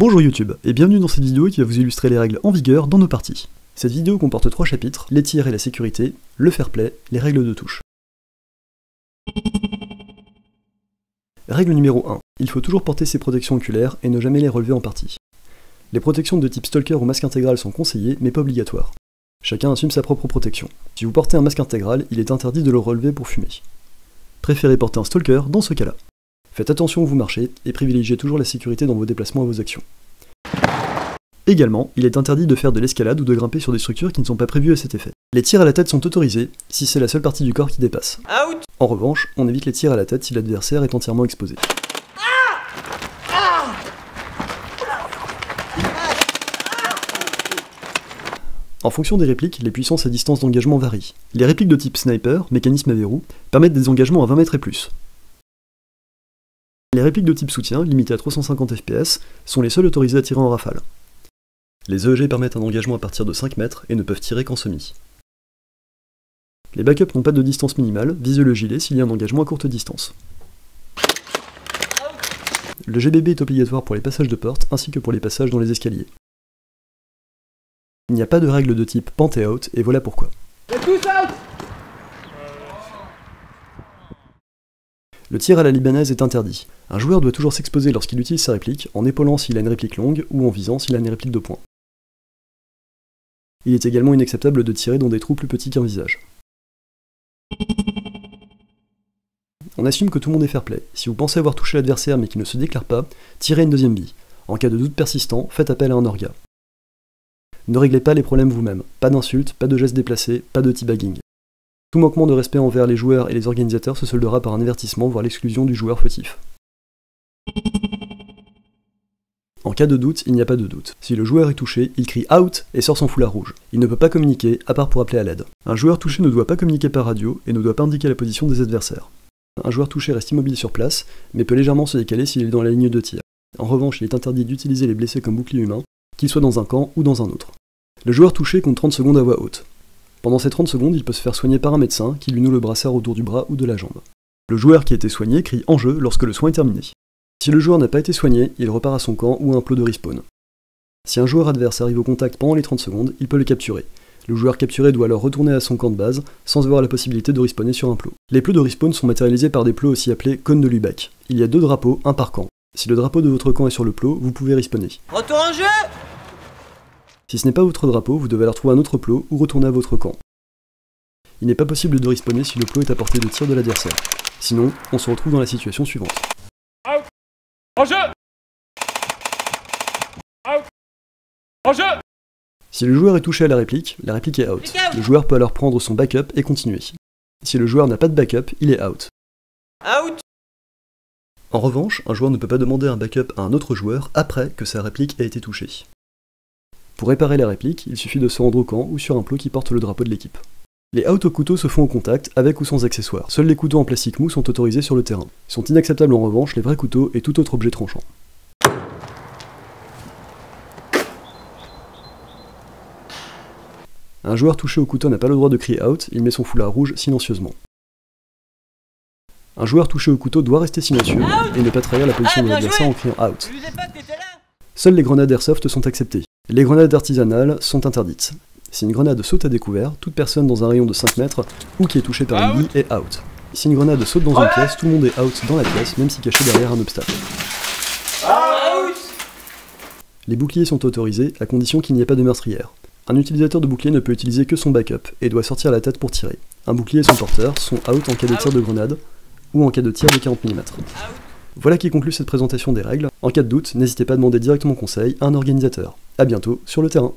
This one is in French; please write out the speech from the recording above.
Bonjour YouTube, et bienvenue dans cette vidéo qui va vous illustrer les règles en vigueur dans nos parties. Cette vidéo comporte 3 chapitres, les tirs et la sécurité, le fair play, les règles de touche. Règle numéro 1. Il faut toujours porter ses protections oculaires et ne jamais les relever en partie. Les protections de type stalker ou masque intégral sont conseillées, mais pas obligatoires. Chacun assume sa propre protection. Si vous portez un masque intégral, il est interdit de le relever pour fumer. Préférez porter un stalker dans ce cas-là. Faites attention où vous marchez et privilégiez toujours la sécurité dans vos déplacements et vos actions. Également, il est interdit de faire de l'escalade ou de grimper sur des structures qui ne sont pas prévues à cet effet. Les tirs à la tête sont autorisés si c'est la seule partie du corps qui dépasse. Out. En revanche, on évite les tirs à la tête si l'adversaire est entièrement exposé. En fonction des répliques, les puissances et distances d'engagement varient. Les répliques de type sniper, mécanisme à verrou, permettent des engagements à 20 mètres et plus. Les répliques de type soutien, limitées à 350 fps, sont les seules autorisées à tirer en rafale. Les EEG permettent un engagement à partir de 5 mètres et ne peuvent tirer qu'en semi. Les backups n'ont pas de distance minimale, visez le gilet s'il y a un engagement à courte distance. Le GBB est obligatoire pour les passages de porte ainsi que pour les passages dans les escaliers. Il n'y a pas de règle de type pant et out, et voilà pourquoi. Le tir à la libanaise est interdit. Un joueur doit toujours s'exposer lorsqu'il utilise sa réplique, en épaulant s'il a une réplique longue, ou en visant s'il a une réplique de poing. Il est également inacceptable de tirer dans des trous plus petits qu'un visage. On assume que tout le monde est fair play. Si vous pensez avoir touché l'adversaire mais qu'il ne se déclare pas, tirez une deuxième bille. En cas de doute persistant, faites appel à un orga. Ne réglez pas les problèmes vous-même. Pas d'insultes, pas de gestes déplacés, pas de teabagging. Tout manquement de respect envers les joueurs et les organisateurs se soldera par un avertissement, voire l'exclusion du joueur fautif. En cas de doute, il n'y a pas de doute. Si le joueur est touché, il crie « out » et sort son foulard rouge. Il ne peut pas communiquer, à part pour appeler à l'aide. Un joueur touché ne doit pas communiquer par radio et ne doit pas indiquer la position des adversaires. Un joueur touché reste immobile sur place, mais peut légèrement se décaler s'il est dans la ligne de tir. En revanche, il est interdit d'utiliser les blessés comme bouclier humain, qu'ils soient dans un camp ou dans un autre. Le joueur touché compte 30 secondes à voix haute. Pendant ces 30 secondes, il peut se faire soigner par un médecin qui lui noue le brassard autour du bras ou de la jambe. Le joueur qui a été soigné crie « en jeu » lorsque le soin est terminé. Si le joueur n'a pas été soigné, il repart à son camp ou à un plot de respawn. Si un joueur adverse arrive au contact pendant les 30 secondes, il peut le capturer. Le joueur capturé doit alors retourner à son camp de base, sans avoir la possibilité de respawner sur un plot. Les plots de respawn sont matérialisés par des plots aussi appelés cônes de Lubeck. Il y a 2 drapeaux, un par camp. Si le drapeau de votre camp est sur le plot, vous pouvez respawner. Retour en jeu. Si ce n'est pas votre drapeau, vous devez alors trouver un autre plot ou retourner à votre camp. Il n'est pas possible de respawner si le plot est à portée de tir de l'adversaire. Sinon, on se retrouve dans la situation suivante. Out. En jeu. Out. En jeu. Si le joueur est touché à la réplique est out. Le joueur peut alors prendre son backup et continuer. Si le joueur n'a pas de backup, il est out. Out. En revanche, un joueur ne peut pas demander un backup à un autre joueur après que sa réplique ait été touchée. Pour réparer la réplique, il suffit de se rendre au camp ou sur un plot qui porte le drapeau de l'équipe. Les out au couteau se font au contact, avec ou sans accessoires. Seuls les couteaux en plastique mou sont autorisés sur le terrain. Sont inacceptables en revanche les vrais couteaux et tout autre objet tranchant. Un joueur touché au couteau n'a pas le droit de crier out, il met son foulard rouge silencieusement. Un joueur touché au couteau doit rester silencieux et ne pas trahir la position de l'adversaire en criant out. Seules les grenades airsoft sont acceptées. Les grenades artisanales sont interdites. Si une grenade saute à découvert, toute personne dans un rayon de 5 mètres ou qui est touchée par une bille est out. Si une grenade saute dans une pièce, tout le monde est out dans la pièce, même si caché derrière un obstacle. Les boucliers sont autorisés à condition qu'il n'y ait pas de meurtrière. Un utilisateur de bouclier ne peut utiliser que son backup et doit sortir la tête pour tirer. Un bouclier et son porteur sont out en cas de tir de grenade ou en cas de tir de 40 mm. Voilà qui conclut cette présentation des règles. En cas de doute, n'hésitez pas à demander directement conseil à un organisateur. A bientôt sur le terrain.